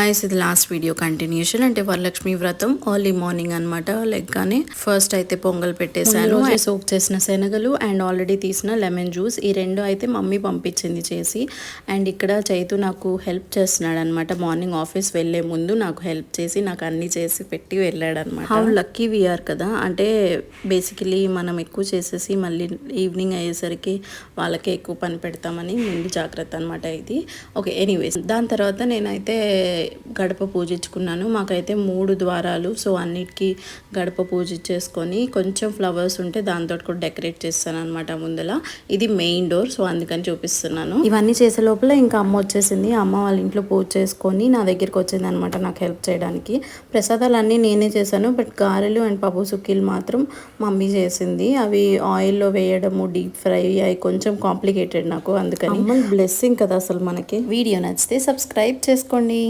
Guys ఇది last video continuation అంటే వరలక్ష్మి వ్రతం ఎర్లీ మార్నింగ్ అనమాట. లెగ్గానే ఫస్ట్ అయితే పొంగల్ పెట్టేశాను, సోక్ చేసిన శనగలు అండ్ ఆల్రెడీ తీసిన లెమన్ జ్యూస్, ఈ రెండు అయితే మమ్మీ పంపించింది చేసి. అండ్ ఇక్కడ చైతు నాకు హెల్ప్ చేస్తున్నాడు అనమాట. మార్నింగ్ ఆఫీస్ వెళ్ళే ముందు నాకు హెల్ప్ చేసి నాకు అన్ని చేసి పెట్టి వెళ్ళాడు అనమాట. హౌ లక్కీ వీఆర్ కదా. అంటే బేసికలీ మనం ఎక్కువ చేసేసి మళ్ళీ ఈవినింగ్ అయ్యేసరికి వాళ్ళకే ఎక్కువ పని పెడతామని ముందు జాగ్రత్త అనమాట ఇది. ఓకే, ఎనీవేస్ దాని తర్వాత నేనైతే గడప పూజించుకున్నాను. మాకైతే 3 ద్వారాలు, సో అన్నిటికీ గడప పూజించేసుకొని కొంచెం ఫ్లవర్స్ ఉంటే దాంతో కూడా డెకరేట్ చేస్తాను అనమాట ముందల. ఇది మెయిన్ డోర్, సో అందుకని చూపిస్తున్నాను. ఇవన్నీ చేసే లోపల ఇంకా అమ్మ వచ్చేసింది. అమ్మ వాళ్ళ ఇంట్లో పూజ చేసుకొని నా దగ్గరికి వచ్చింది అనమాట నాకు హెల్ప్ చేయడానికి. ప్రసాదాలు అన్నీ నేనే చేశాను, బట్ గారెలు అండ్ పప్పు సుక్కీలు మాత్రం మమ్మీ చేసింది. అవి ఆయిల్లో వేయడము, డీప్ ఫ్రై అవి కొంచెం కాంప్లికేటెడ్ నాకు, అందుకని అమ్మ బ్లెస్సింగ్ కదా అసలు మనకి. వీడియో నచ్చితే సబ్స్క్రైబ్ చేసుకోండి.